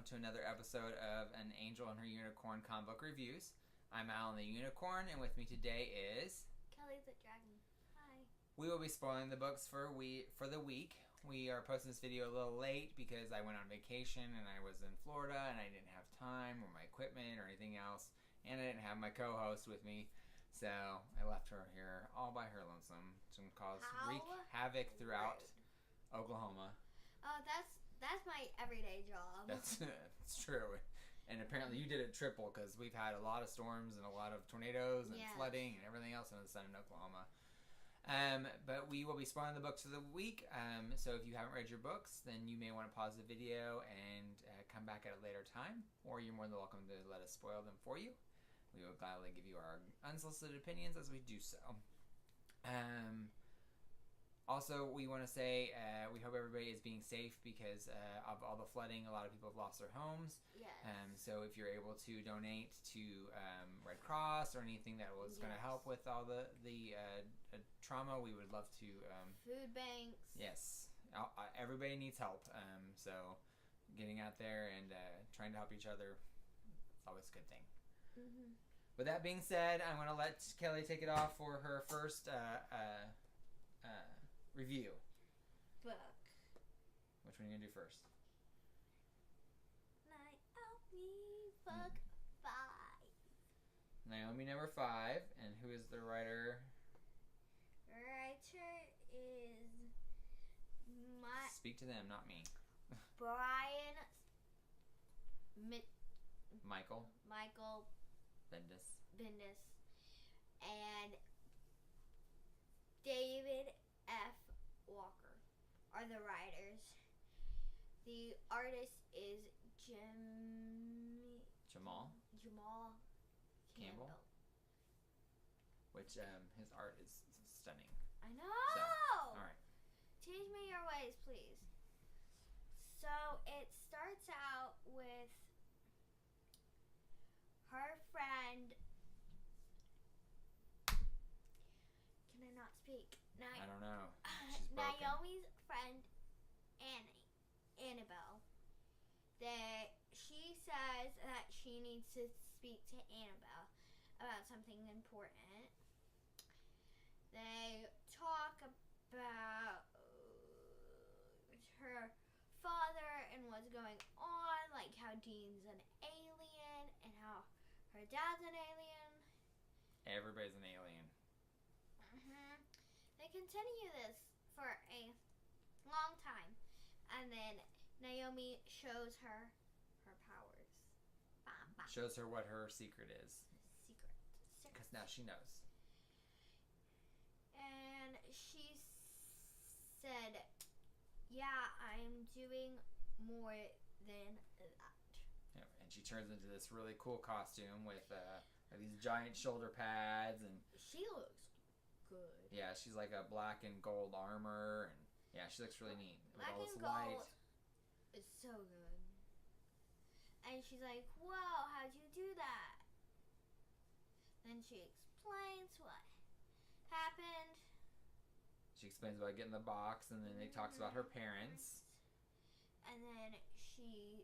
to another episode of An Angel and Her Unicorn comic book reviews. I'm Alan the Unicorn, and with me today is... Kelly the Dragon. Hi. We will be spoiling the books for the week. We are posting this video a little late because I went on vacation and I was in Florida and I didn't have time or my equipment or anything else, and I didn't have my co-host with me. So I left her here all by her lonesome to cause wreak havoc throughout Oklahoma. Oh, that's my everyday job. That's true. And apparently you did it triple because we've had a lot of storms and a lot of tornadoes and flooding and everything else under the sun in Oklahoma. But we will be spoiling the books of the week. So if you haven't read your books, then you may want to pause the video and come back at a later time. Or you're more than welcome to let us spoil them for you. We will gladly give you our unsolicited opinions as we do so. Also, we want to say we hope everybody is being safe because of all the flooding. A lot of people have lost their homes. Yes. So if you're able to donate to Red Cross or anything that was going to help with all the trauma, we would love to. Food banks. Yes. Everybody needs help. So getting out there and trying to help each other, it's always a good thing. Mm-hmm. With that being said, I'm going to let Kelly take it off for her first review. Book. Which one are you going to do first? Naomi, book 5. Naomi number 5. And who is the writer? Writer is Speak to them, not me. Brian Michael Bendis and David F. Walker are the writers. The artist is Jamal Campbell. Which his art is stunning. I know. So, all right. Teach me your ways, please. So it starts out with her friend. Can I not speak? I don't know. Naomi's friend Annabelle. That she says that she needs to speak to Annabelle about something important. They talk about her father and what's going on, like how Dean's an alien and how her dad's an alien. Everybody's an alien. Mm-hmm. They continue this for a long time, and then Naomi shows her powers. Shows her what her secret is. Secret. Because now she knows. And she said, yeah, I'm doing more than that. Yeah, and she turns into this really cool costume with these giant shoulder pads. And she looks good. Yeah, she's like a black and gold armor. And yeah, she looks really neat. Black with all this and light. gold is so good. And she's like, whoa, how'd you do that? Then she explains what happened. She explains about getting the box, and then it talks about her parents. And then she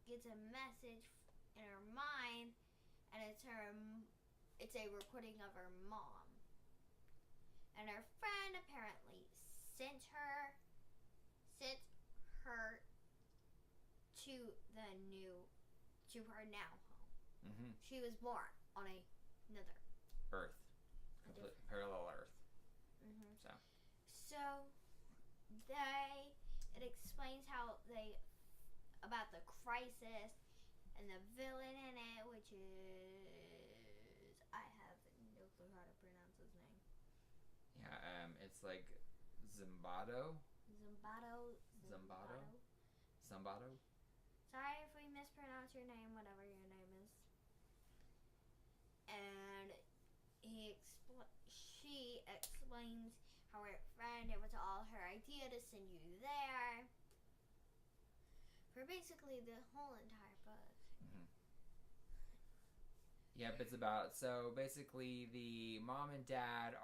gets a message in her mind, and it's a recording of her mom. And her friend apparently sent her to her now home. Mm-hmm. She was born on another Earth. Parallel Earth. Mm-hmm. So it explains about the crisis and the villain in it, which is, I have no clue how to pronounce his name. Yeah, it's like Zimbardo. Sorry if we mispronounce your name, whatever your name is. And she explains how her friend, it was all her idea to send you there. For basically the whole entire book. Mm-hmm. Yep, it's about, so basically the mom and dad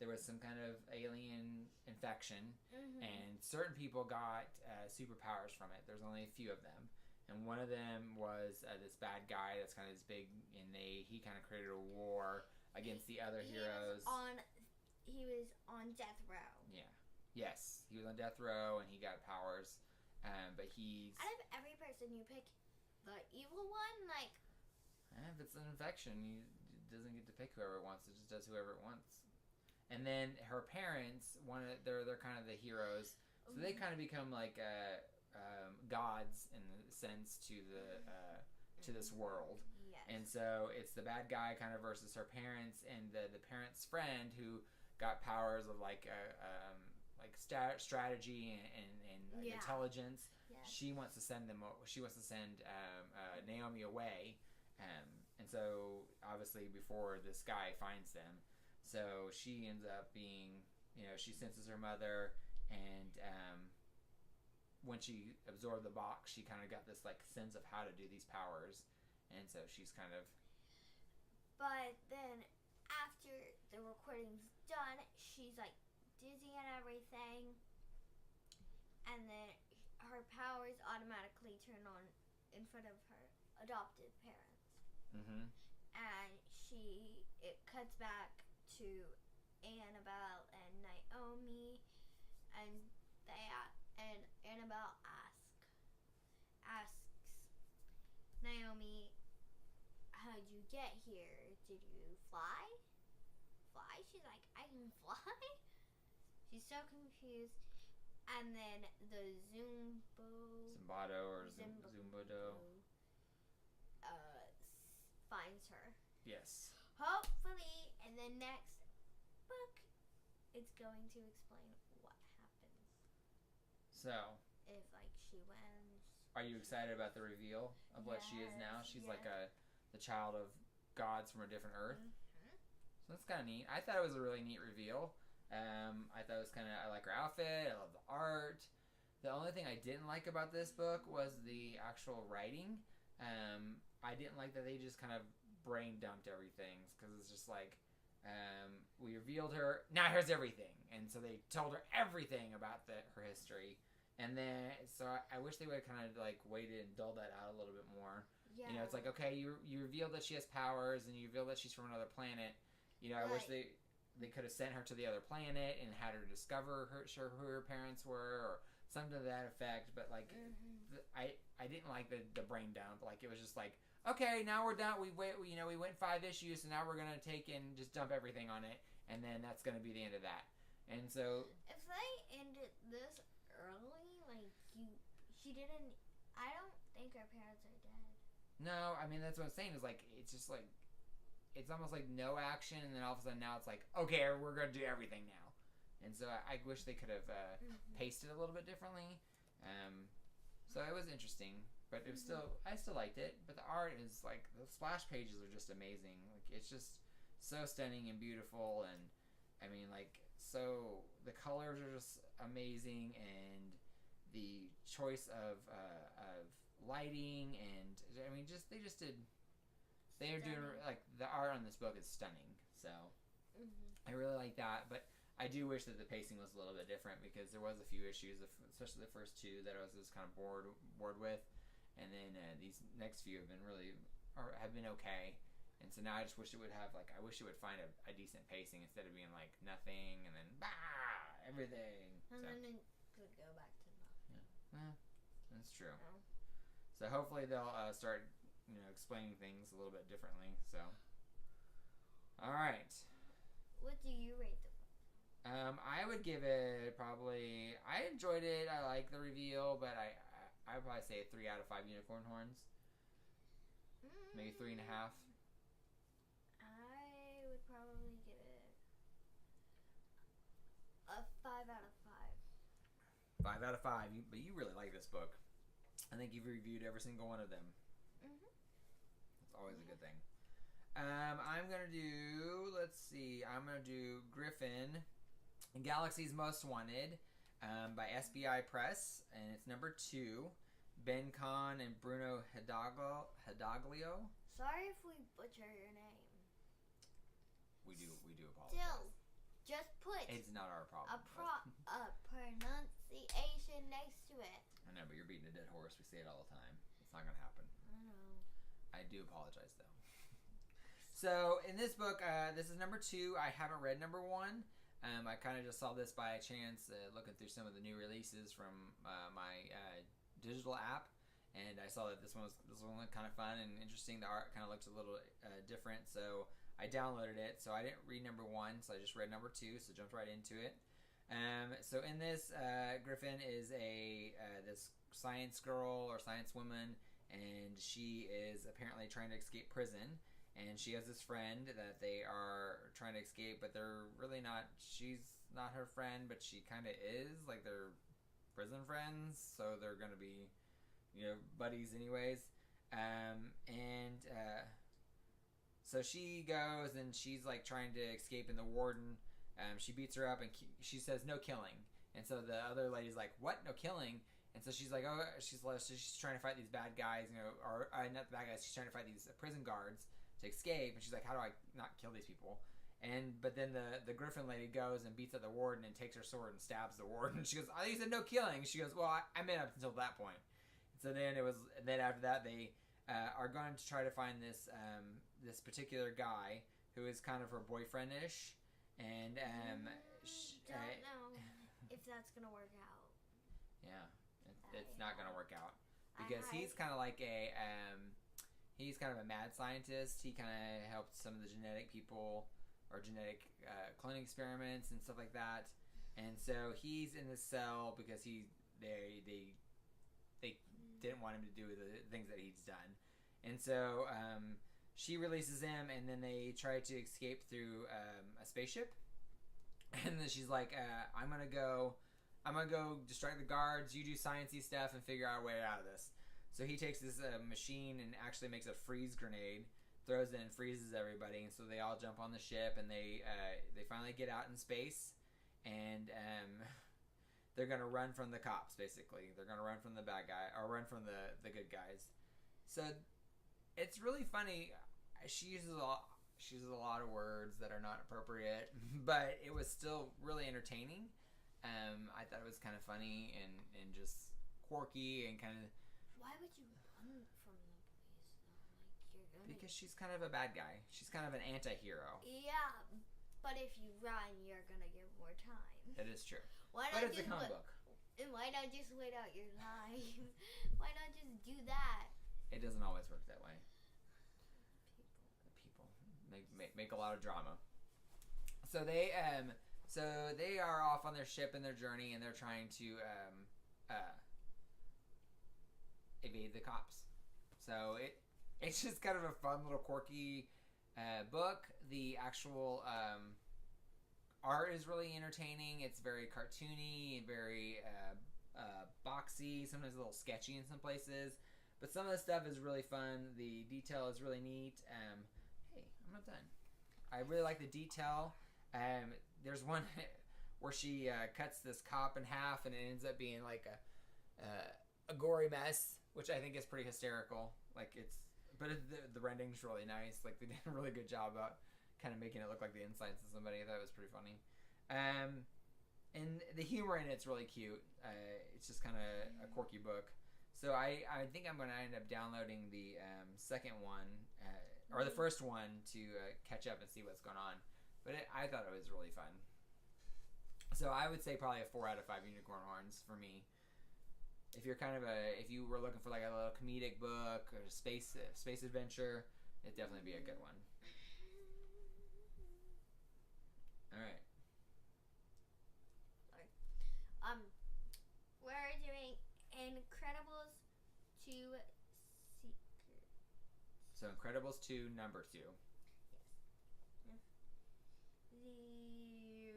there was some kind of alien infection, and certain people got superpowers from it. There's only a few of them, and one of them was this bad guy that's kind of this big, and he kind of created a war against the other heroes. He was on death row. Yeah. Yes, he was on death row, and he got powers. But he's... Out of every person, you pick the evil one? Like... if it's an infection, he doesn't get to pick whoever it wants. It just does whoever it wants. And then her parents, they're kind of the heroes. So they kind of become like gods in a sense to this world. Yes. And so it's the bad guy kind of versus her parents, and the parents' friend who got powers of like strategy and intelligence. Yes. She wants to send Naomi away, and so obviously before this guy finds them, so she ends up being, she senses her mother, and when she absorbed the box, she kind of got this like sense of how to do these powers, and so she's kind of. But then after the recording's done, she's like dizzy and everything, and then her powers automatically turn on in front of her adopted parents. Mm-hmm. And it cuts back to Annabelle and Naomi, and Annabelle asks Naomi, how'd you get here? Did you fly? She's like, I can fly? She's so confused. And then the Zumbodo finds her. Yes. Hopefully, in the next book, it's going to explain what happens. So. If, like, she wins. Are you excited about the reveal of what she is now? She's like the child of gods from a different Earth. Mm-hmm. So that's kind of neat. I thought it was a really neat reveal. I thought it was I like her outfit. I love the art. The only thing I didn't like about this book was the actual writing. I didn't like that they just kind of brain dumped everything, because it's just like, we revealed her, now here's everything, and so they told her everything about her history, and then so I wish they would have kind of like waited and dulled that out a little bit more. Yeah. It's like, okay, you revealed that she has powers, and you revealed that she's from another planet. I wish they could have sent her to the other planet and had her discover who her parents were, or something to that effect. But like, I didn't like the brain dump. Like, it was just like, okay, now we're done. We went 5 issues, and now we're gonna take and just dump everything on it, and then that's gonna be the end of that. And so, if they ended this early, like she didn't. I don't think her parents are dead. No, I mean, that's what I'm saying. Is like, it's just like, it's almost like no action, and then all of a sudden now it's like, okay, we're gonna do everything now. And so I wish they could have paced it a little bit differently. So it was interesting, but it was I still liked it. But the art is like, the splash pages are just amazing. Like, it's just so stunning and beautiful, and I mean, like, so the colors are just amazing, and the choice of lighting, and I mean, they are doing, like, the art on this book is stunning. So I really like that, but I do wish that the pacing was a little bit different, because there was a few issues, especially the first two, that I was just kind of bored with, and then these next few have been okay, and so now I just wish it would have, like, I wish it would find a decent pacing instead of being like nothing and then everything. And then it could go back to nothing. Yeah, that's true. Oh. So hopefully they'll start explaining things a little bit differently. So, all right. What do you rate the book? I would give it probably. I enjoyed it. I like the reveal, but I would probably say 3 out of 5 unicorn horns. Maybe 3.5. I would probably give it a 5 out of 5. 5 out of 5. But you really like this book. I think you've reviewed every single one of them. That's always a good thing. I'm going to do, Gryffen, Galaxy's Most Wanted, by SBI Press, and it's number 2. Ben Kahn and Bruno Hidaglio. Sorry if we butcher your name. We do apologize. Still, Just put it's not our problem. a pronunciation next to it. I know, but you're beating a dead horse. We say it all the time. It's not going to happen. I know. I do apologize, though. So, in this book, this is number 2. I haven't read number 1. I kind of just saw this by chance, looking through some of the new releases from my digital app. And I saw that this one looked kind of fun and interesting. The art kind of looks a little different. So, I downloaded it. So, I didn't read number 1. So, I just read number 2. So, jumped right into it. So in this, Gryffen is this science girl or science woman, and she is apparently trying to escape prison. And she has this friend that they are trying to escape, but they're really not. She's not her friend, but she kind of is. Like, they're prison friends, so they're going to be, buddies anyways. So she goes and she's like trying to escape, and the warden, she beats her up and she says no killing. And so the other lady's like, what? No killing? And so she's like, she's trying to fight these bad guys, or not the bad guys. She's trying to fight these prison guards to escape. And she's like, how do I not kill these people? But then the Gryffen lady goes and beats up the warden and takes her sword and stabs the warden. She goes, I think you said no killing. She goes, well, I meant up until that point. So then after that they are going to try to find this particular guy who is kind of her boyfriend-ish. And don't know if that's gonna work out. Yeah, it's not gonna work out because he's kind of like he's kind of a mad scientist. He kind of helped some of the genetic people or genetic cloning experiments and stuff like that. And so he's in the cell because they didn't want him to do the things that he's done. And so she releases him, and then they try to escape through a spaceship. And then she's like, I'm gonna go distract the guards. You do sciencey stuff and figure out a way out of this. So he takes this machine and actually makes a freeze grenade, throws it and freezes everybody. And so they all jump on the ship, and they finally get out in space, and they're gonna run from the cops. Basically, they're gonna run from the bad guy or run from the good guys. So it's really funny. She uses a lot of words that are not appropriate, but it was still really entertaining. I thought it was kind of funny and just quirky and kind of. Why would you run from the police though? Because she's kind of a bad guy. She's kind of an anti-hero. Yeah, but if you run, you're gonna get more time. That is true. But it's a comic book. And why not just wait out your life? Why not just do that? It doesn't always work that way. People make a lot of drama. So they are off on their ship in their journey, and they're trying to evade the cops. So it's just kind of a fun little quirky book. The actual art is really entertaining. It's very cartoony and very boxy. Sometimes a little sketchy in some places. But some of the stuff is really fun. The detail is really neat. Hey, I'm not done. I really like the detail. There's one where she cuts this cop in half, and it ends up being like a gory mess, which I think is pretty hysterical. But the rendering's really nice. Like, they did a really good job about kind of making it look like the insides of somebody. I thought it was pretty funny. And the humor in it's really cute. It's just kind of a quirky book. So I think I'm going to end up downloading the second one, or the first one, to catch up and see what's going on. But I thought it was really fun. So I would say probably a 4 out of 5 unicorn horns for me. If you were looking for like a little comedic book or space adventure, it'd definitely be a good one. All right. We're doing Incredibles 2 Secrets. So Incredibles 2, number 2. Yes. If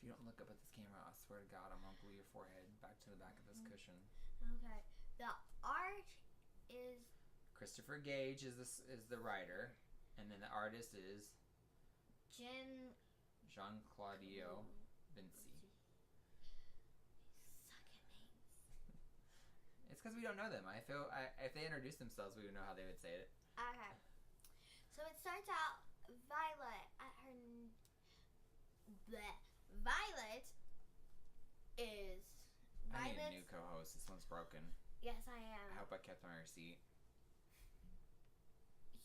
you don't look up at this camera, I swear to God, I'm gonna glue your forehead back to the back of this cushion. Okay. The art is Christopher Gage is the writer, and then the artist is Jean-Claudio Vinci. It's because we don't know them. I feel if they introduced themselves, we would know how they would say it. Okay. So it starts out Violet at her... Violet is... I need a new co-host. This one's broken. Yes, I am. I hope I kept my receipt.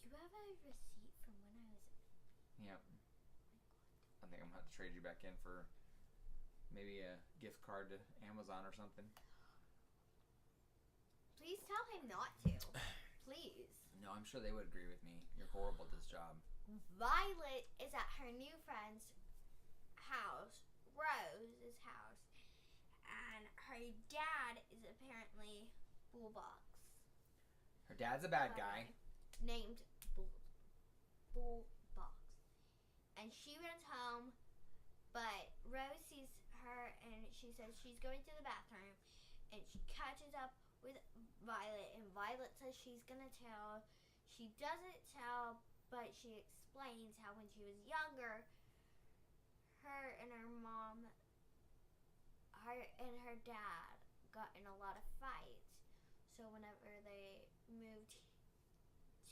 You have a receipt from when I was... Yep. I think I'm going to have to trade you back in for maybe a gift card to Amazon or something. Please tell him not to. Please. No, I'm sure they would agree with me. You're horrible at this job. Violet is at her new friend's house, Rose's house, and her dad is apparently Bullbox. Her dad's a bad guy. Named Bullbox. And she runs home, but Rose sees her and she says she's going to the bathroom, and she catches up with Violet, and Violet says she's gonna tell. She doesn't tell, but she explains how when she was younger, her and her mom, her and her dad got in a lot of fights. So whenever they moved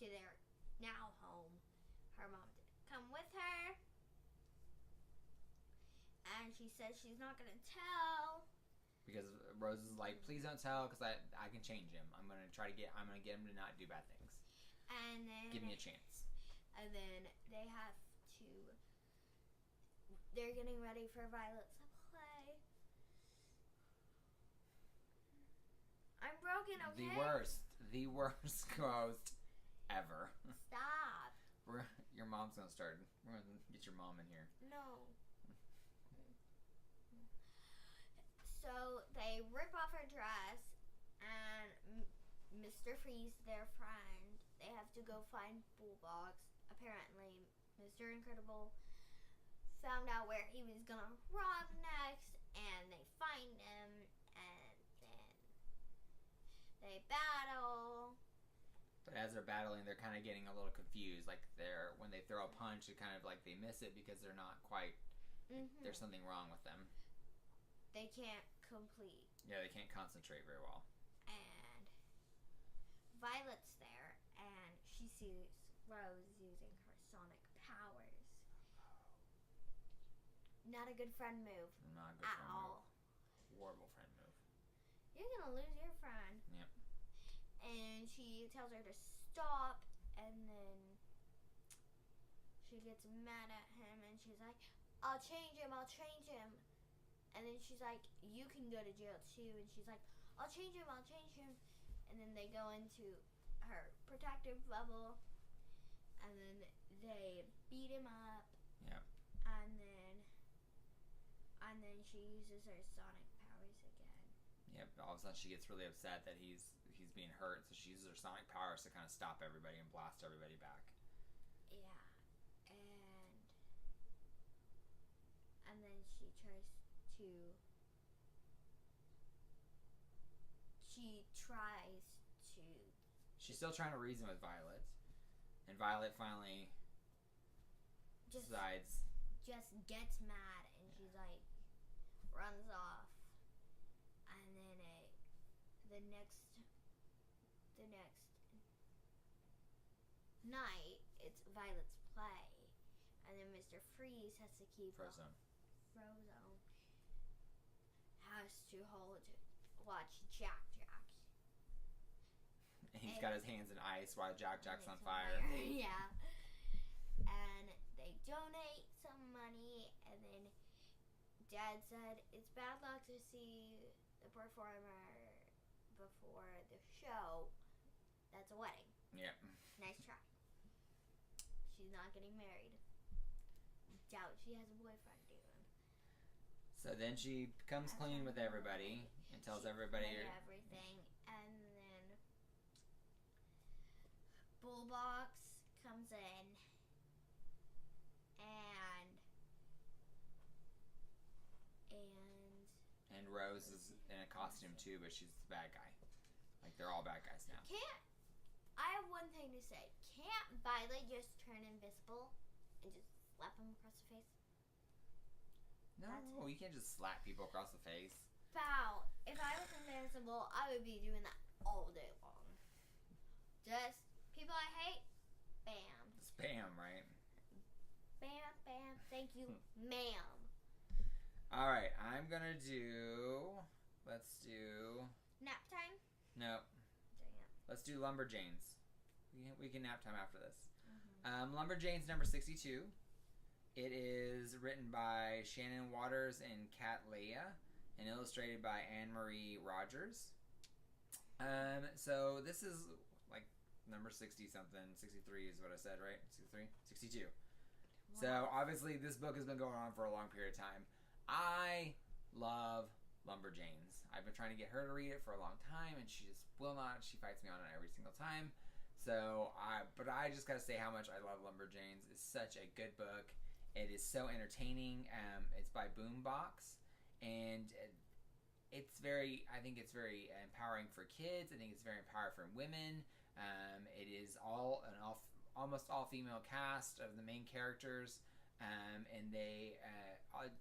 to their now home, her mom didn't come with her, and she says she's not gonna tell. Because Rose is like, please don't tell, because I can change him. I'm gonna get him to not do bad things. And then give me a chance. And then they're getting ready for Violet to play. I'm broken, okay? The worst ghost ever. Stop. Your mom's gonna start. We're gonna get your mom in here. No. So they rip off her dress, and Mr. Freeze, their friend, they have to go find Bullbox. Apparently, Mr. Incredible found out where he was gonna rob next, and they find him, and then they battle. But as they're battling, they're kind of getting a little confused. Like when they throw a punch, it kind of like they miss it because they're not quite. Mm-hmm. There's something wrong with them. They can't complete. Yeah, they can't concentrate very well. And Violet's there, and she sees Rose using her sonic powers. Not a good friend move. Not a good friend move. Horrible friend move. You're gonna lose your friend. Yep. And she tells her to stop, and then she gets mad at him, and she's like, I'll change him. And then she's like, you can go to jail too. And she's like, I'll change him. And then they go into her protective bubble, and then they beat him up. Yep. And then she uses her sonic powers again. Yep. All of a sudden she gets really upset that he's being hurt, so she uses her sonic powers to kind of stop everybody and blast everybody back. Yeah. And then she tries to... She's still trying to reason with Violet. And Violet finally decides... Just gets mad, and she's like, runs off. And then the next night, it's Violet's play. And then Mr. Freeze has to keep... Frozone. Has to watch Jack. And he's got his hands in ice while Jack's on fire. Yeah. And they donate some money, and then Dad said it's bad luck to see the performer before the show. That's a wedding. Yep. Nice try. She's not getting married. Doubt she has a boyfriend even. So then she comes clean with everybody and tells everybody everything, and then Bullbox comes in, and Rose is in a costume too, but she's the bad guy. Like, they're all bad guys now. I have one thing to say. Can't Violet just turn invisible and just slap him across the face? No, you can't just slap people across the face. Bow. If I was invincible, I would be doing that all day long. Just people I hate, bam. Spam, right? Bam. Thank you, ma'am. All right, I'm gonna do. Let's do. Nap time? No. Dang it. Let's do LumberJanes. We can nap time after this. LumberJanes number 62. It is written by Shannon Waters and Kat Leah, and illustrated by Anne-Marie Rogers. So this is like number 60 something. 63 is what I said, right? 63? 62. Wow. So obviously this book has been going on for a long period of time. I love LumberJanes. I've been trying to get her to read it for a long time, and she just will not. She fights me on it every single time. But I just gotta say how much I love LumberJanes. It's such a good book. It is so entertaining. It's by Boombox, and I think it's very empowering for kids. I think it's very empowering for women. It is almost all female cast of the main characters, and they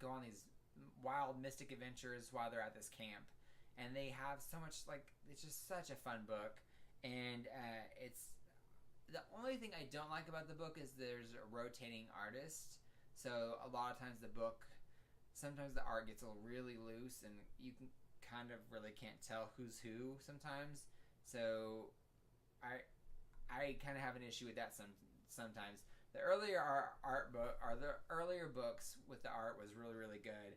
go on these wild mystic adventures while they're at this camp, and they have so much, it's just such a fun book. And it's the only thing I don't like about the book is there's a rotating artist, so a lot of times sometimes the art gets really loose, and you can kind of really can't tell who's who sometimes. So I kind of have an issue with that sometimes. The earlier the earlier books with the art was really, really good,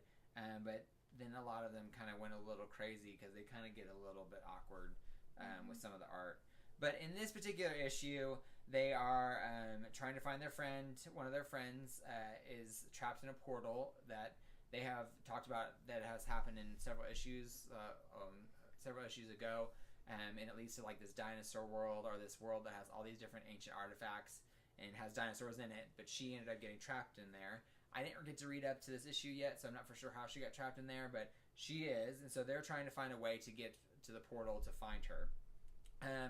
but then a lot of them kind of went a little crazy because they kind of get a little bit awkward with some of the art. But in this particular issue, they are trying to find their friend. One of their friends is trapped in a portal that they have talked about that has happened in several issues ago, and it leads to like this dinosaur world, or this world that has all these different ancient artifacts and has dinosaurs in it. But she ended up getting trapped in there. I didn't get to read up to this issue yet, so I'm not for sure how she got trapped in there, but she is, and so they're trying to find a way to get to the portal to find her.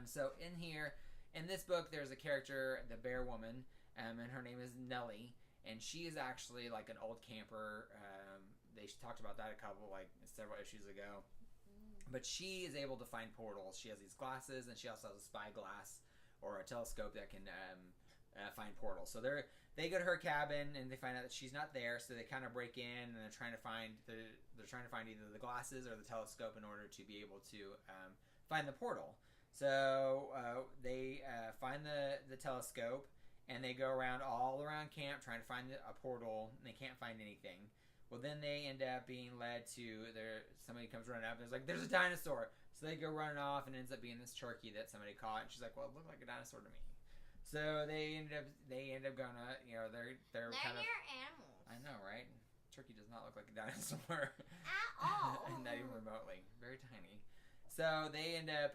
So in this book, there's a character, the bear woman, and her name is Nellie, and she is actually like an old camper. They talked about that several issues ago. But she is able to find portals. She has these glasses, and she also has a spyglass or a telescope that can find portals. So they go to her cabin, and they find out that she's not there. So they kind of break in, and they're trying to find either the glasses or the telescope in order to be able to find the portal. So they find the telescope, and they go all around camp trying to find a portal, and they can't find anything. Well, then they end up being led to somebody comes running up and is like, "There's a dinosaur." So they go running off, and it ends up being this turkey that somebody caught, and she's like, "Well, it looked like a dinosaur to me." So they end up gonna, they're kind of animals. I know, right? Turkey does not look like a dinosaur at all. Not even remotely. Very tiny. So they end up.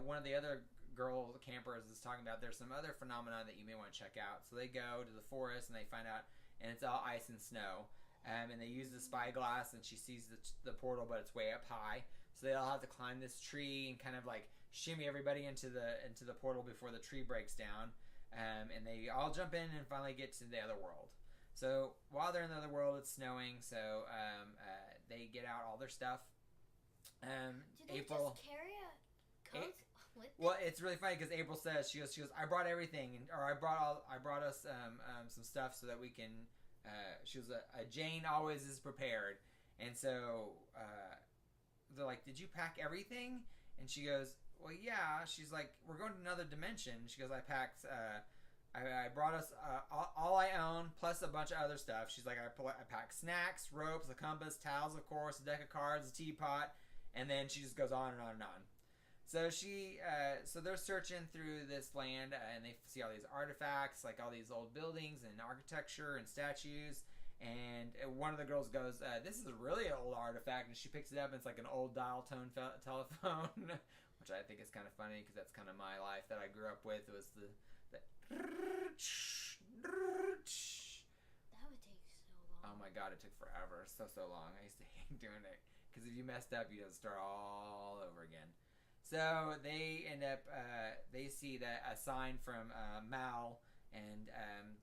One of the other girl campers is talking about there's some other phenomena that you may want to check out. So they go to the forest, and they find out, and it's all ice and snow. And they use the spyglass, and she sees the portal, but it's way up high. So they all have to climb this tree and kind of like shimmy everybody into the portal before the tree breaks down. And they all jump in and finally get to the other world. So while they're in the other world, it's snowing. So they get out all their stuff. Do they just carry a coat with them? Well, it's really funny because April says she goes, "I brought everything, or I brought us some stuff so that we can." She was a Jane always is prepared, and so they're like, "Did you pack everything?" And she goes, "Well, yeah." She's like, "We're going to another dimension." She goes, "I packed. I brought us all I own plus a bunch of other stuff." She's like, I packed snacks, ropes, a compass, towels, of course, a deck of cards, a teapot." And then she just goes on and on and on. So so they're searching through this land, and they see all these artifacts, like all these old buildings and architecture and statues. And one of the girls goes, "This is a really old artifact," and she picks it up, and it's like an old dial tone telephone, which I think is kind of funny because that's kind of my life that I grew up with. It was the that would take so long. Oh my god, it took forever. So long. I used to hate doing it. Because if you messed up, you have to start all over again. So they end up, they see a sign from Mal, and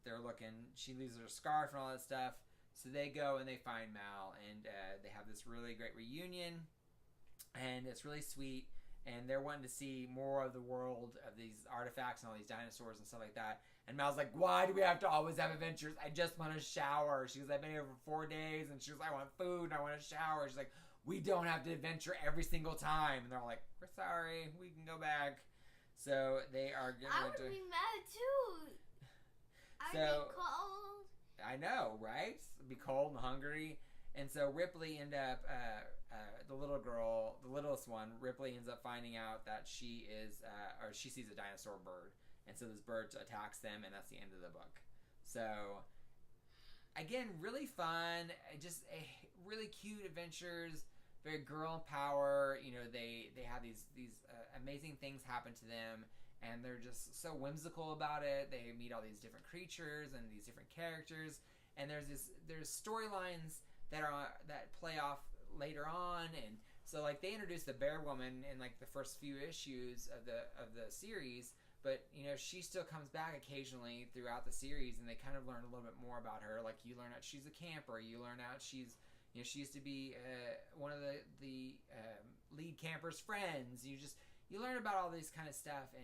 they're looking. She leaves her scarf and all that stuff. So they go and they find Mal, and they have this really great reunion, and it's really sweet. and they're wanting to see more of the world of these artifacts and all these dinosaurs and stuff like that. And Mal's like, why do we have to always have adventures? I just want to shower. She goes, I've been here for 4 days, and she goes, I want food and I want to shower. She's like, we don't have to adventure every single time. And they're all like, we're sorry, we can go back. So they are going I would be mad too. I'd be cold. I know, right? It'd be cold and hungry. And so Ripley ended up, the little girl, the littlest one, Ripley ends up finding out that she is, or she sees a dinosaur bird. And so this bird attacks them, and that's the end of the book. So, again, really fun. Just really cute adventures. Very girl power. You know, they have these amazing things happen to them, and they're just so whimsical about it. They meet all these different creatures and these different characters, and there's storylines that play off later on, and so like they introduced the bear woman in like the first few issues of the series. But, you know, she still comes back occasionally throughout the series, and they kind of learn a little bit more about her. Like, you learn out she's a camper. You learn out she's, you know, she used to be one of the lead camper's friends. You learn about all this kind of stuff, and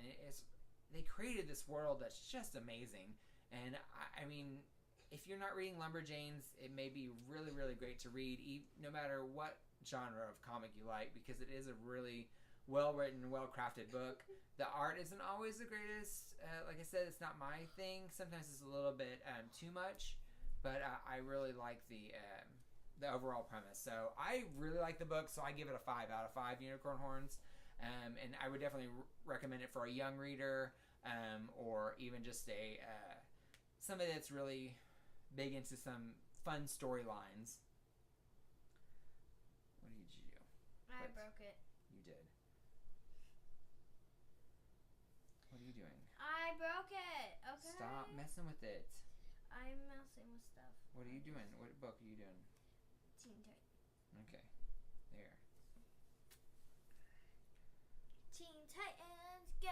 they created this world that's just amazing. And, I mean, if you're not reading LumberJanes, it may be really, really great to read, no matter what genre of comic you like, because it is a really well-written, well-crafted book. The art isn't always the greatest. Like I said, it's not my thing. Sometimes it's a little bit too much, but I really like the overall premise. So I really like the book, so I give it a 5 out of 5 unicorn horns. And I would definitely recommend it for a young reader, or even just somebody that's really big into some fun storylines. What did you do? I broke it. You did. What are you doing? I broke it. Okay. Stop messing with it. I'm messing with stuff. What are you doing? What book are you doing? Teen Titans. Okay. There. Teen Titans Go!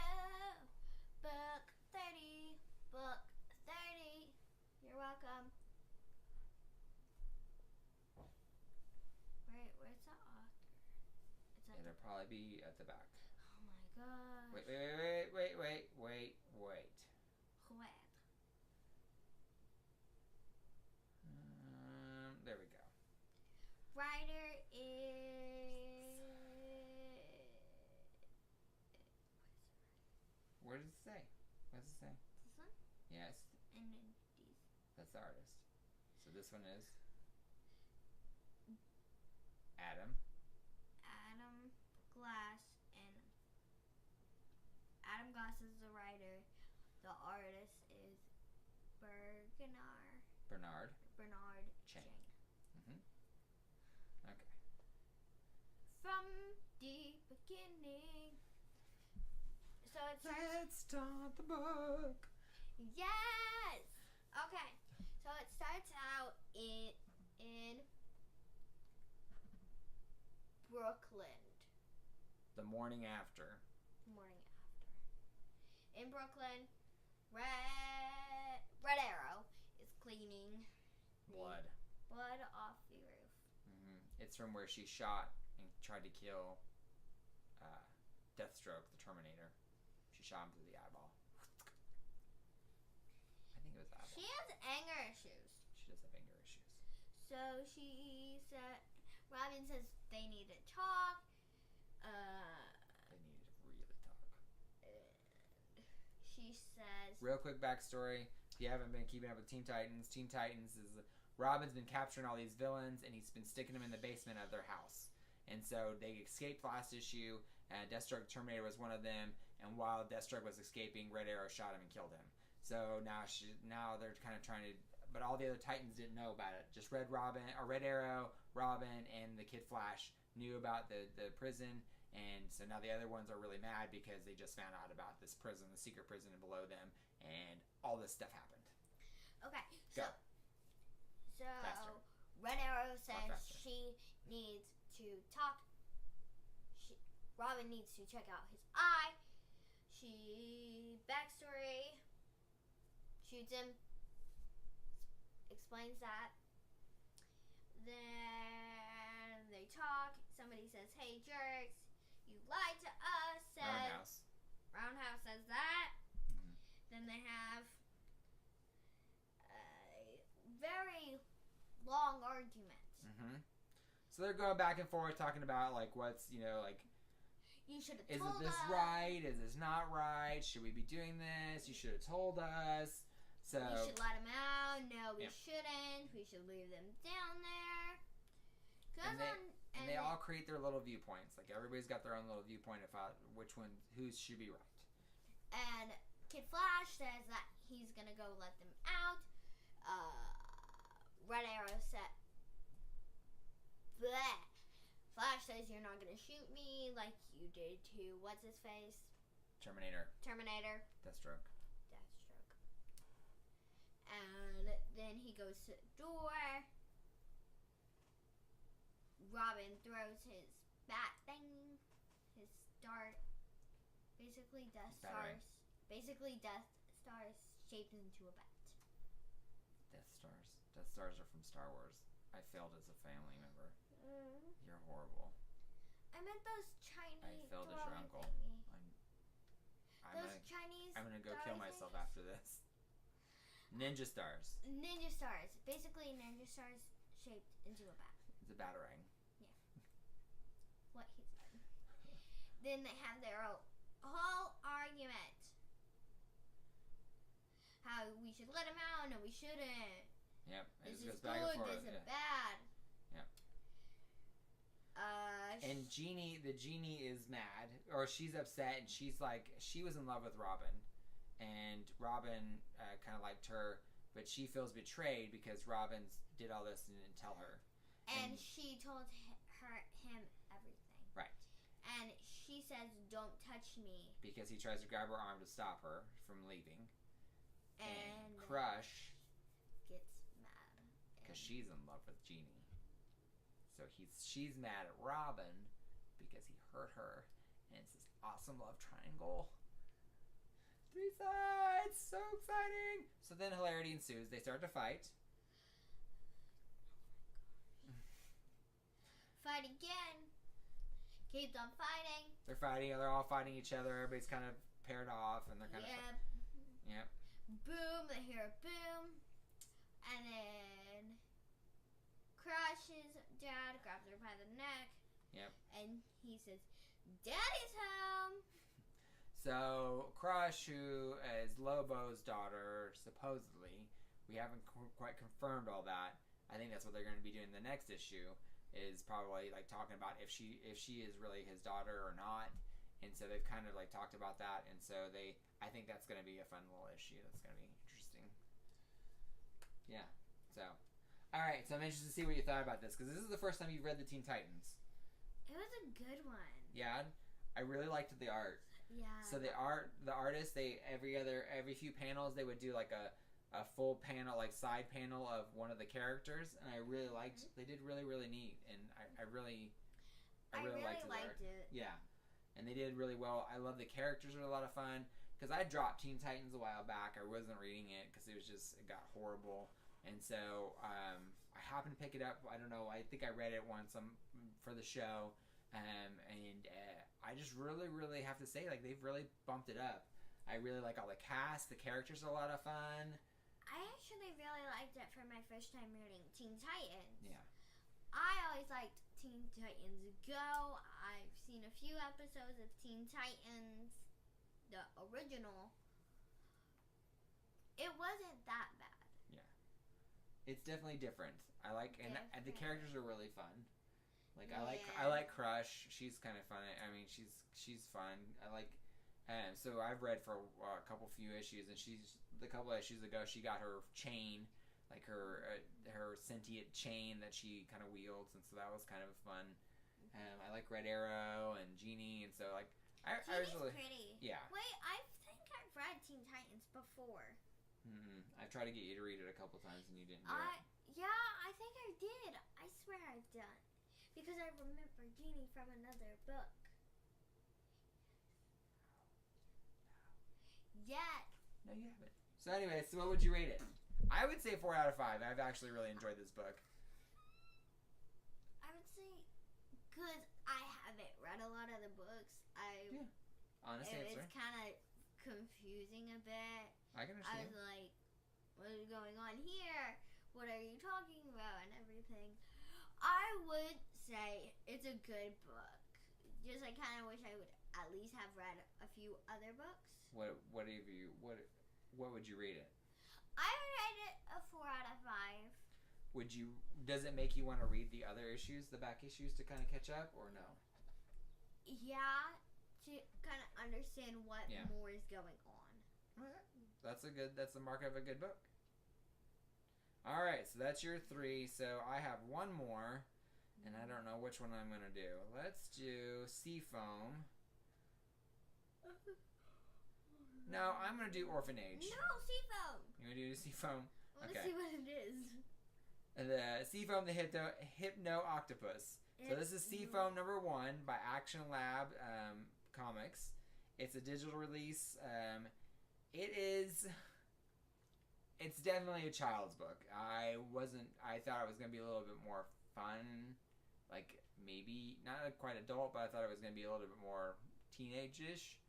Book 30. Book 30. You're welcome. Where's the author? It'll probably be at the back. Oh my gosh. Wait. Where? There we go. Writer is... Where does it say? What does it say? This one? Yes. And then these. That's the artist. So this one is Adam Glass, and Adam Glass is the writer. The artist is Bernard Chang. Okay. From the beginning. So it's... Let's start the book. Yes! Okay. So it starts out in Brooklyn. The morning after. In Brooklyn, Red Arrow is cleaning blood off the roof. It's from where she shot and tried to kill Deathstroke, the Terminator. She shot him through the eyeball. I think it was the eyeball. She has anger issues. She does have anger issues. So Robin says they need to talk. They need to really talk. She says... Real quick backstory. If you haven't been keeping up with Teen Titans is Robin's been capturing all these villains, and he's been sticking them in the basement of their house. And so they escaped last issue, and Deathstroke Terminator was one of them, and while Deathstroke was escaping, Red Arrow shot him and killed him. So now they're kind of trying to... But all the other Titans didn't know about it. Just Red Arrow, Robin, and the Kid Flash knew about the prison. And so now the other ones are really mad because they just found out about this prison, the secret prison below them, and all this stuff happened. Okay. Go. So Faster. Red Arrow says faster. she needs to talk. Robin needs to check out his eye. Backstory, shoots him, explains that. Then they talk. Somebody says, hey, jerks, you lied to us. Roundhouse says that. Mm-hmm. Then they have a very long argument. Mm-hmm. So they're going back and forth talking about like what's like. You should have told us. Is this right? Is this not right? Should we be doing this? You should have told us. So we should let them out. No, we shouldn't. We should leave them down there. And they all create their little viewpoints. Like everybody's got their own little viewpoint about who should be right. And Kid Flash says that he's gonna go let them out. Red Arrow said, bleh. Flash says you're not gonna shoot me like you did to what's his face? Terminator. Deathstroke. And then he goes to the door. Robin throws his bat thing, his star, basically Death Stars shaped into a bat. Death Stars are from Star Wars. I failed as a family member. You're horrible. I meant those Chinese. I failed as your uncle. I'm gonna go kill myself after this. Ninja stars. Basically ninja stars shaped into a bat. It's a batarang. What he said. Then they have their whole argument. How we should let him out, no we shouldn't. Yep. This is good, this is bad. Yep. And the genie is mad, or she's upset, and she's like, she was in love with Robin, and Robin kind of liked her, but she feels betrayed because Robin did all this and didn't tell her. And she told him everything. Right. And she says, "Don't touch me," because he tries to grab her arm to stop her from leaving. And Crush gets mad because she's in love with Genie. So she's mad at Robin because he hurt her, and it's this awesome love triangle. 3 sides, so exciting! So then hilarity ensues. They start to fight. Fight again. Keep on fighting. They're fighting. They're all fighting each other. Everybody's kind of paired off, and they're kind of. Yep. Boom! They hear a boom, and then Crush's dad grabs her by the neck. Yep. And he says, "Daddy's home." So Crush, who is Lobo's daughter, supposedly, we haven't quite confirmed all that. I think that's what they're going to be doing in the next issue. Is probably like talking about if she is really his daughter or not, and so they've kind of like talked about that, and so I think that's going to be a fun little issue. That's going to be interesting. Yeah. So, all right. So I'm interested to see what you thought about this because this is the first time you've read the Teen Titans. It was a good one. Yeah, I really liked the art. Yeah. So the artists, every few panels they would do like a full panel, like side panel of one of the characters, and I really liked. They did really neat, and I really liked it. Yeah, and they did really well. I love the characters; are a lot of fun. Because I dropped Teen Titans a while back. I wasn't reading it because it got horrible, and so I happened to pick it up. I don't know. I think I read it once for the show, and I just really have to say, like, they've really bumped it up. I really like all the cast. The characters are a lot of fun. I actually really liked it for my first time reading Teen Titans. Yeah. I always liked Teen Titans Go. I've seen a few episodes of Teen Titans, the original. It wasn't that bad. Yeah. It's definitely different. I like, and the characters are really fun. Like, I like Crush. She's kind of fun. I mean, she's fun. I like. So I've read for a few issues, and a couple of issues ago, she got her chain, like her sentient chain that she kind of wields, and so that was kind of fun. I like Red Arrow and Genie, and so like Genie's pretty. Yeah. Wait, I think I've read Teen Titans before. I've tried to get you to read it a couple times, and you didn't do it. Yeah, I think I did. I swear I've done, because I remember Genie from another book. Yet. No, you haven't. So anyway, so what would you rate it? I would say 4 out of 5. I've actually really enjoyed this book. I would say, because I have haven't read a lot of the books. Honest answer. It's kind of confusing a bit. I can understand. I was like, what is going on here? What are you talking about and everything? I would say it's a good book. Just I kind of wish I would at least have read a few other books. What would you rate it? I would rate it a 4 out of 5. Does it make you want to read the other issues, the back issues, to kind of catch up, or no? Yeah, to kind of understand what more is going on. That's the mark of a good book. All right, so that's your 3. So I have one more, and I don't know which one I'm gonna do. Let's do Seafoam. No, I'm gonna do Orphanage. No, Seafoam. You wanna do Seafoam? I wanna see what it is. The Seafoam, the Hypno Octopus. So this is Seafoam number 1 by Action Lab Comics. It's a digital release. It's definitely a child's book. I thought it was gonna be a little bit more fun, like maybe not quite adult, but I thought it was gonna be a little bit more teenage-ish,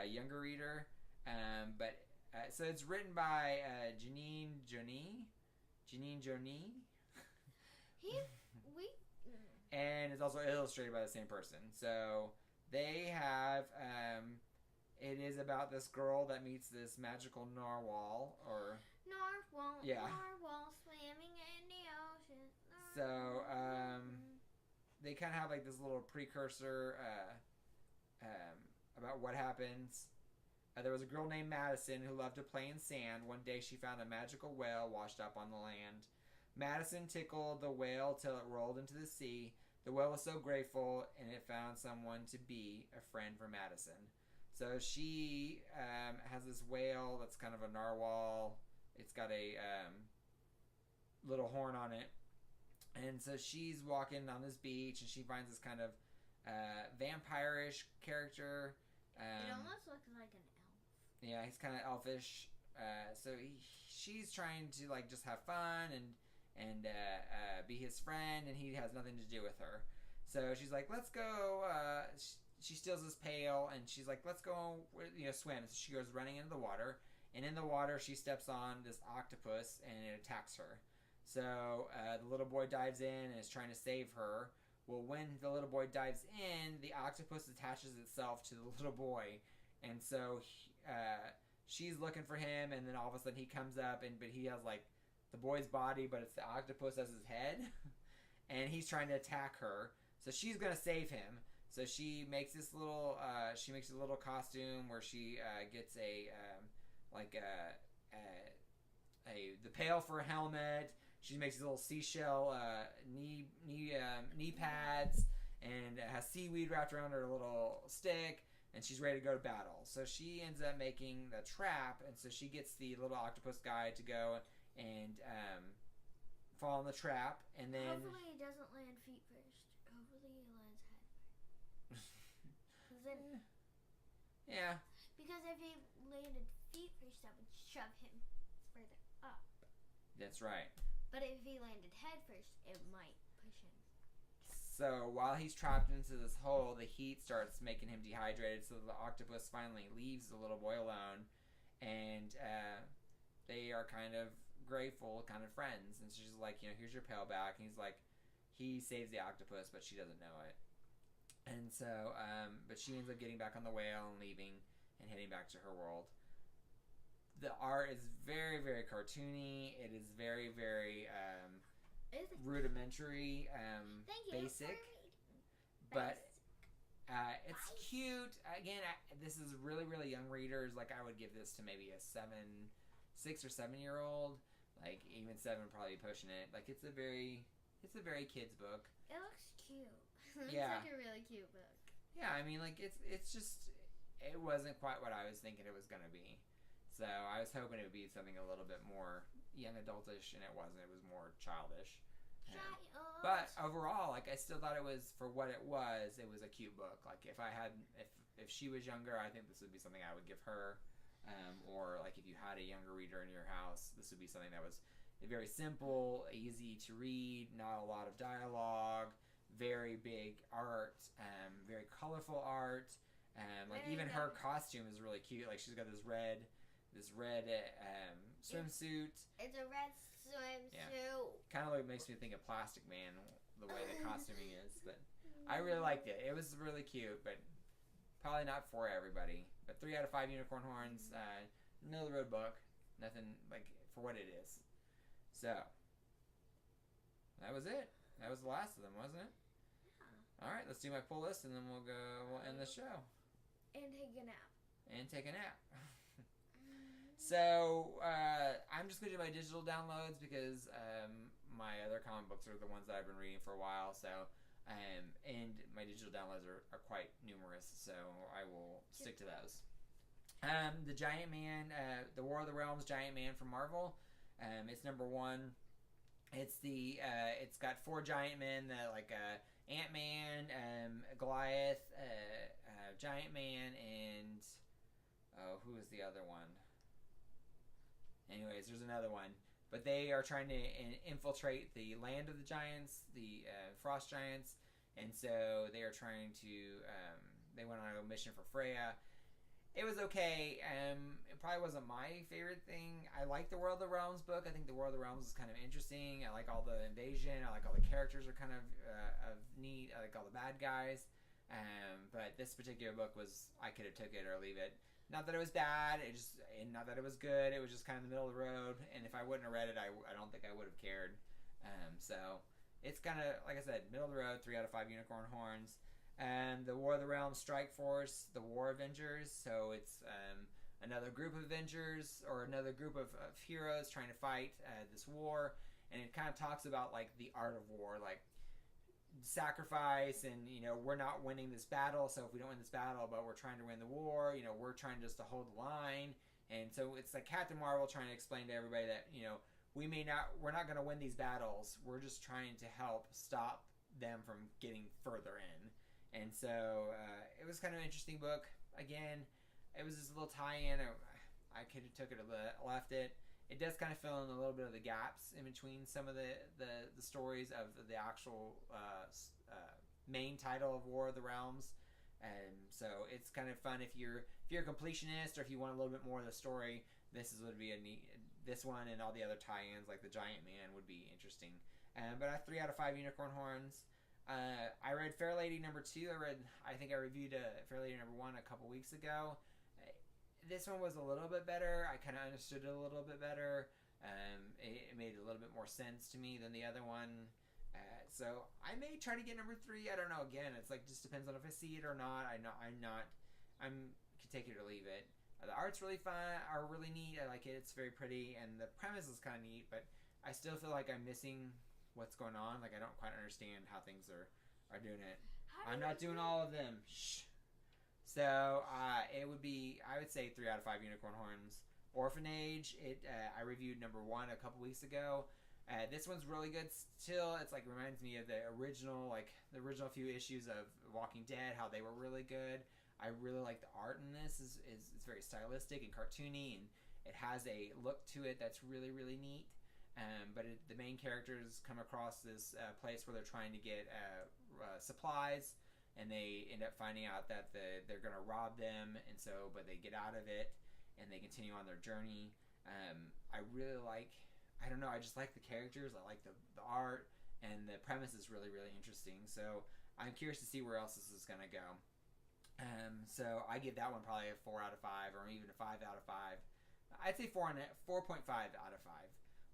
younger reader. So it's written by Janine Joni. And it's also illustrated by the same person. So they have, it is about this girl that meets this magical narwhal, or... Narwhal, yeah. Narwhal swimming in the ocean. So, they kind of have like this little precursor, about what happens. There was a girl named Madison who loved to play in sand. One day she found a magical whale washed up on the land. Madison tickled the whale till it rolled into the sea. The whale was so grateful, and it found someone to be a friend for Madison. So she has this whale that's kind of a narwhal. It's got a little horn on it. And so she's walking on this beach, and she finds this kind of vampire-ish character. It almost looks like an elf. Yeah, he's kind of elfish. So she's trying to like just have fun and be his friend, and he has nothing to do with her. So she's like, let's go. She steals his pail, and she's like, let's go, swim. So she goes running into the water, and in the water she steps on this octopus, and it attacks her. So the little boy dives in and is trying to save her. Well, when the little boy dives in, the octopus attaches itself to the little boy, and so she's looking for him, and then all of a sudden he comes up, but he has like the boy's body, but it's the octopus as his head, and he's trying to attack her. So she's gonna save him. So she makes this little costume where she gets the pail for a helmet. She makes these little seashell knee pads, and has seaweed wrapped around her little stick, and she's ready to go to battle. So she ends up making the trap, and so she gets the little octopus guy to go and fall in the trap, and then... Hopefully he doesn't land feet first. Hopefully he lands head first. Yeah. Because if he landed feet first, that would shove him further up. That's right. But if he landed head first, it might push him. So while he's trapped into this hole, the heat starts making him dehydrated, so the octopus finally leaves the little boy alone, and they are kind of grateful, kind of friends. And she's like, here's your pail back. And he's like, he saves the octopus, but she doesn't know it. And so, but she ends up getting back on the whale and leaving and heading back to her world. The art is very, very cartoony. It is very, very rudimentary, basic. But it's cute. Again, this is really, really young readers. Like, I would give this to maybe a 6 or 7 year old. Like, even 7 probably pushing it. Like, it's a very kids book. It looks cute. It's Yeah. like a really cute book. Yeah, I mean, like, it's just, it wasn't quite what I was thinking it was gonna be. So I was hoping it would be something a little bit more young adultish, and it wasn't. It was more childish. But overall, like, I still thought it was, for what it was a cute book. Like, if she was younger, I think this would be something I would give her. Or like if you had a younger reader in your house, this would be something that was very simple, easy to read, not a lot of dialogue, very big art, very colorful art. Like even her costume is really cute. Like she's got this red swimsuit. It's a red swimsuit. Yeah. Kind of like makes me think of Plastic Man, the way the costuming is. But I really liked it. It was really cute, but probably not for everybody. But 3 out of 5 unicorn horns. Middle of the road book. Nothing like for what it is. So that was it. That was the last of them, wasn't it? Yeah. All right, let's do my pull list, and then we'll end the show. And take a nap. So I'm just gonna do my digital downloads because my other comic books are the ones that I've been reading for a while. So and my digital downloads are quite numerous. So I will stick to those. The Giant Man, the War of the Realms Giant Man from Marvel. It's number 1. It's it's got 4 giant men that like Ant-Man, Goliath, Giant Man, and who is the other one? Anyways, there's another one, but they are trying to infiltrate the land of the giants, the frost giants, and so they are trying to. They went on a mission for Freya. It was okay. It probably wasn't my favorite thing. I like the World of the Realms book. I think the World of the Realms is kind of interesting. I like all the invasion. I like all the characters are kind of neat. I like all the bad guys. But this particular book was, I could have took it or leave it. Not that it was bad. And not that it was good. It was just kind of the middle of the road. And if I wouldn't have read it, I don't think I would have cared. So it's kind of, like I said, middle of the road. 3 out of 5 unicorn horns. The War of the Realms Strike Force, the War Avengers. So it's another group of Avengers or another group of heroes trying to fight this war. And it kind of talks about like the art of war, like sacrifice, and we're not winning this battle. So if we don't win this battle, but we're trying to win the war, we're trying just to hold the line. And so it's like Captain Marvel trying to explain to everybody that we're not going to win these battles. We're just trying to help stop them from getting further in. And so it was kind of an interesting book. Again, it was just a little tie-in. I could have took it or left it. It does kind of fill in a little bit of the gaps in between some of the stories of the actual main title of War of the Realms. And so it's kind of fun if you're a completionist or if you want a little bit more of the story. This would be a neat. This one and all the other tie-ins like the Giant Man would be interesting. But I have 3 out of 5 unicorn horns. I read Fair Lady number 2. I think I reviewed Fair Lady number 1 a couple weeks ago. This one was a little bit better. I kind of understood it a little bit better. It made a little bit more sense to me than the other one. So I may try to get number 3. I don't know. Again, it's like just depends on if I see it or not. I could take it or leave it. The art's really fun, are really neat. I like it. It's very pretty, and the premise is kind of neat. But I still feel like I'm missing what's going on. Like I don't quite understand how things are doing it. I'm not doing all of them. Shh. So it would be, I would say 3 out of 5 unicorn horns. Orphanage. I reviewed number 1 a couple weeks ago. This one's really good still. It's like reminds me of the original few issues of Walking Dead, how they were really good. I really like the art in this. It's very stylistic and cartoony, and it has a look to it that's really, really neat. But the main characters come across this place where they're trying to get supplies, and they end up finding out that they're going to rob them, and so but they get out of it, and they continue on their journey. I really like, I don't know, I just like the characters. I like the art, and the premise is really, really interesting. So I'm curious to see where else this is going to go. So I give that one probably a 4 out of 5, or even a 5 out of 5. I'd say 4.5 out of 5.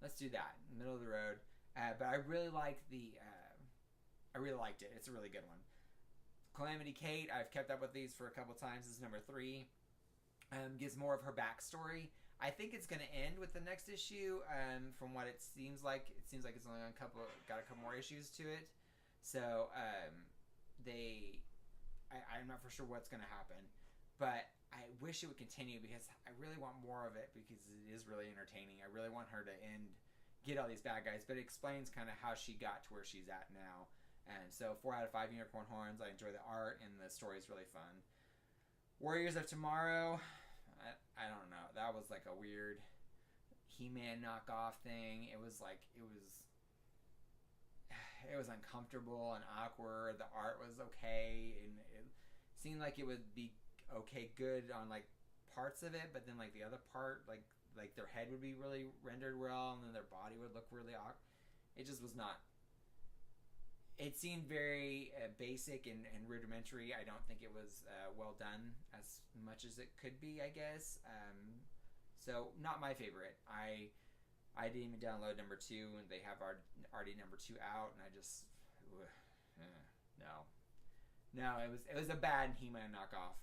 Let's do that. Middle of the road. But I really like I really liked it. It's a really good one. Calamity Kate. I've kept up with these for a couple times. This is number 3. Gives more of her backstory. I think it's going to end with the next issue. From what it seems like it's only got a couple more issues to it. So I'm not for sure what's going to happen, but I wish it would continue because I really want more of it because it is really entertaining. I really want her to get all these bad guys, but it explains kind of how she got to where she's at now. And so 4 out of 5 unicorn horns. I enjoy the art, and the story is really fun. Warriors of Tomorrow. I don't know. That was like a weird He-Man knockoff thing. It was it was uncomfortable and awkward. The art was okay, and it seemed like it would be okay, good on like parts of it, but then like the other part, like their head would be really rendered well, and then their body would look really awkward. It just was not. It seemed very basic and rudimentary. I don't think it was well done as much as it could be, I guess. So not my favorite. I didn't even download number 2, and they have already number 2 out, and I just no. It was a bad He-Man knockoff.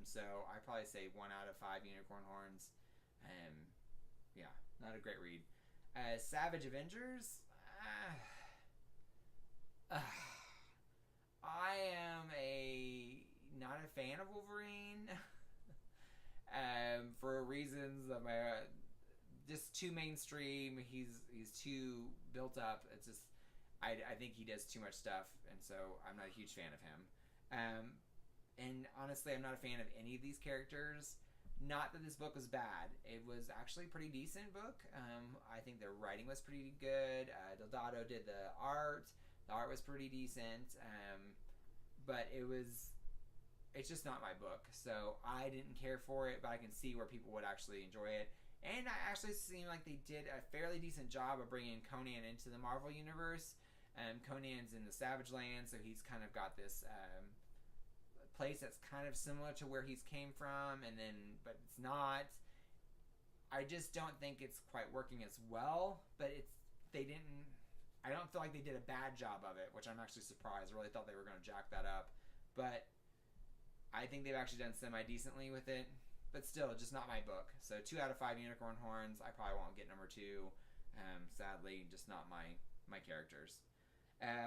So I probably say 1 out of 5 unicorn horns. Yeah, not a great read. Savage Avengers. I am not a fan of Wolverine. For reasons of just too mainstream. He's too built up. It's just I think he does too much stuff, and so I'm not a huge fan of him. And honestly, I'm not a fan of any of these characters. Not that this book was bad. It was actually a pretty decent book. I think the writing was pretty good. Deodato did the art. The art was pretty decent. But it's just not my book. So I didn't care for it, but I can see where people would actually enjoy it. And I actually seem like they did a fairly decent job of bringing Conan into the Marvel Universe. Conan's in the Savage Land, so he's kind of got this place that's kind of similar to where he's came from, but it's not. I just don't think it's quite working as well, but I don't feel like they did a bad job of it, which I'm actually surprised. I really thought they were going to jack that up, but I think they've actually done semi-decently with it, but still, just not my book. So 2 out of 5 unicorn horns. I probably won't get number 2. Sadly, just not my characters.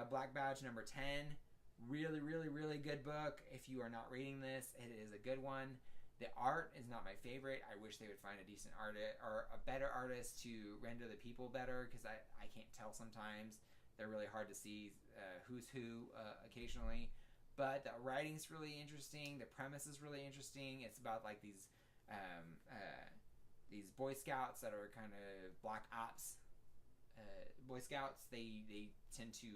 Black Badge number 10. Really, really, really good book. If you are not reading this, it is a good one. The art is not my favorite. I wish they would find a decent artist or a better artist to render the people better, because I can't tell sometimes. They're really hard to see who's who occasionally. But the writing's really interesting. The premise is really interesting. It's about like these Boy Scouts that are kind of black ops Boy Scouts. They tend to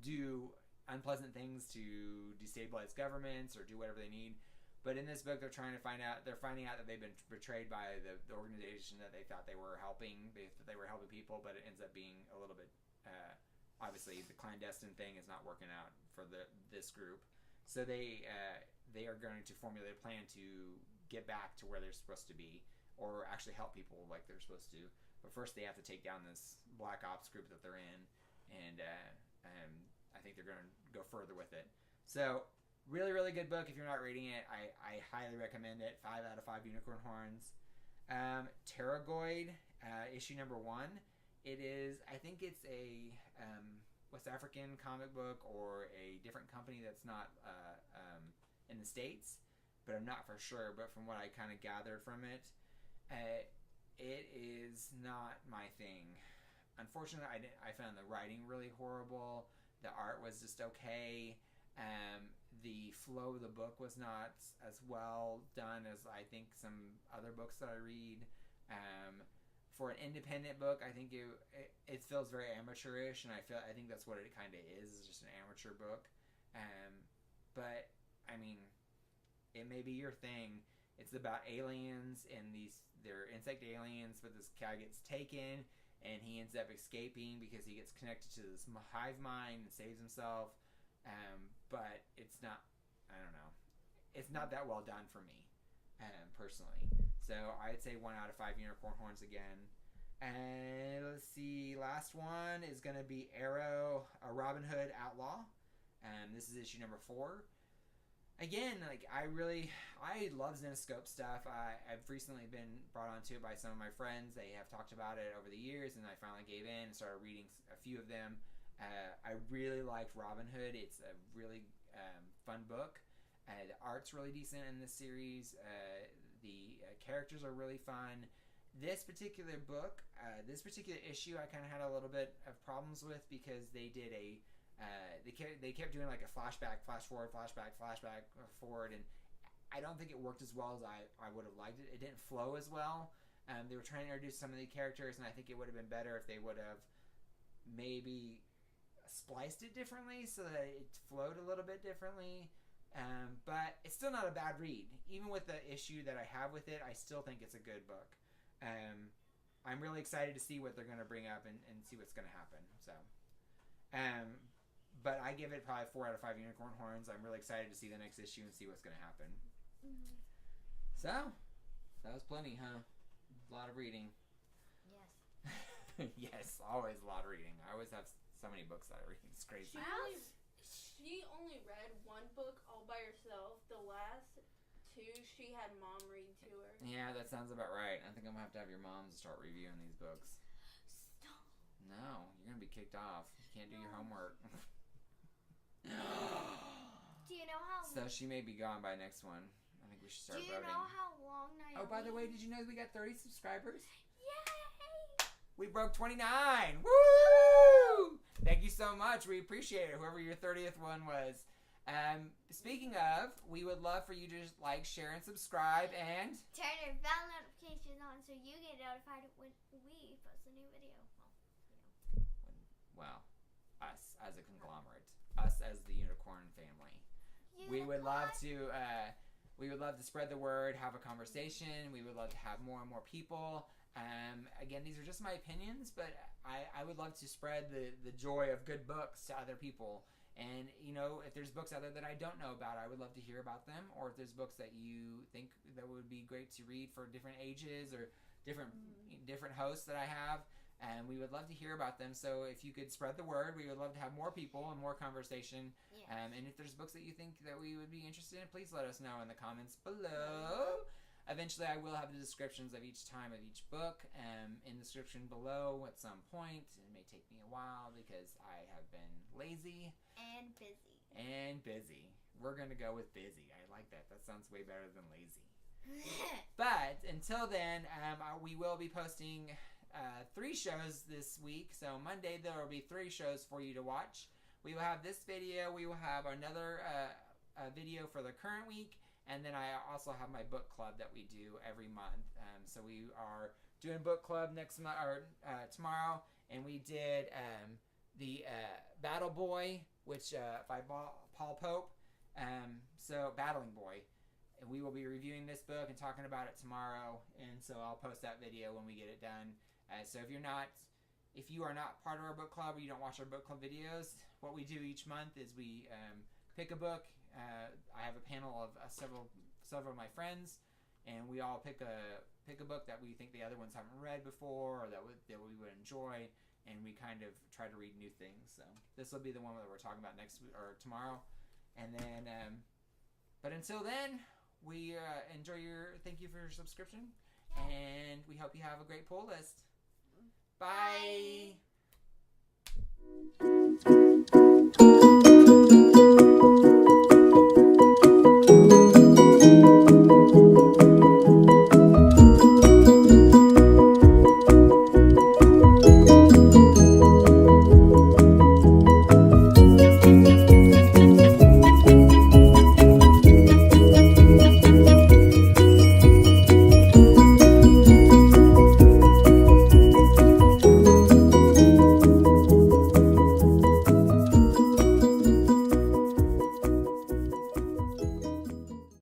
do unpleasant things to destabilize governments or do whatever they need. But in this book, they're finding out that they've been betrayed by the organization that they thought they were helping. They thought they were helping people, but it ends up being a little bit obviously the clandestine thing is not working out for this group. So they are going to formulate a plan to get back to where they're supposed to be, or actually help people like they're supposed to. But first, they have to take down this black ops group that they're in, and I think they're going to go further with it. So, really, really good book. If you're not reading it, I highly recommend it. 5 out of 5 unicorn horns. Teragoid, issue number 1. It is, I think it's a West African comic book or a different company that's not in the States, but I'm not for sure. But from what I kind of gathered from it, it is not my thing. Unfortunately, I found the writing really horrible. The art was just okay. The flow of the book was not as well done as I think some other books that I read. For an independent book, I think it feels very amateurish, and I think that's what it kind of is. It's just an amateur book. But I mean, it may be your thing. It's about aliens, and they're insect aliens, but this guy gets taken, and he ends up escaping because he gets connected to this hive mind and saves himself. But it's not, I don't know, it's not that well done for me, personally. So I'd say 1 out of 5 unicorn horns again. And let's see, last one is going to be Arrow, a Robin Hood Outlaw. This is issue number 4. Again, like I love Zenescope stuff. I've recently been brought onto it by some of my friends. They have talked about it over the years, and I finally gave in and started reading a few of them. I really liked Robin Hood. It's a really fun book. The art's really decent in this series. The characters are really fun. This particular book, this particular issue, I kind of had a little bit of problems with because they did they kept doing like a flashback, flash forward, flashback, forward, and I don't think it worked as well as I would have liked it. It didn't flow as well. They were trying to introduce some of the characters, and I think it would have been better if they would have maybe spliced it differently so that it flowed a little bit differently. But it's still not a bad read. Even with the issue that I have with it, I still think it's a good book. I'm really excited to see what they're going to bring up and see what's going to happen. So, but I give it probably 4 out of 5 unicorn horns. I'm really excited to see the next issue and see what's going to happen. Mm-hmm. So, that was plenty, huh? A lot of reading. Yes. Yes, always a lot of reading. I always have so many books that I read. It's crazy. She only read one book all by herself. The last 2, she had Mom read to her. Yeah, that sounds about right. I think I'm going to have your mom start reviewing these books. Stop. No, you're going to be kicked off. You can't do your homework. Do you know how... So she may be gone by next one. I think we should start voting. Do you know how long Naomi... Oh, by the way, did you know we got 30 subscribers? Yay! We broke 29! Woo! Thank you so much. We appreciate it, whoever your 30th one was. Speaking of, we would love for you to like, share, and subscribe, and... turn your bell notifications on so you get notified when we post a new video. Well, us as a conglomerate. Us as the unicorn family. We would love to spread the word, have a conversation. We would love to have more and more people. Again, these are just my opinions, but I would love to spread the joy of good books to other people. And, you know, if there's books out there that I don't know about, I would love to hear about them. Or if there's books that you think that would be great to read for different ages or different hosts that I have, and we would love to hear about them. So if you could spread the word, we would love to have more people and more conversation. Yes. And if there's books that you think that we would be interested in, please let us know in the comments below. Eventually, I will have the descriptions of each time of each book in the description below at some point. It may take me a while because I have been lazy. And busy. We're going to go with busy. I like that. That sounds way better than lazy. But until then, we will be posting 3 shows this week. So Monday, there will be 3 shows for you to watch. We will have this video. We will have another video for the current week. And then I also have my book club that we do every month. So we are doing book club next month or tomorrow, and we did the Battle Boy, which by Paul Pope. So Battling Boy, and we will be reviewing this book and talking about it tomorrow. And so I'll post that video when we get it done. So if you are not part of our book club or you don't watch our book club videos, what we do each month is we pick a book. I have a panel of several of my friends, and we all pick a book that we think the other ones haven't read before or that we would enjoy, and we kind of try to read new things. So this will be the one that we're talking about next week or tomorrow, and then but until then, we thank you for your subscription, and we hope you have a great pull list. Bye. Bye.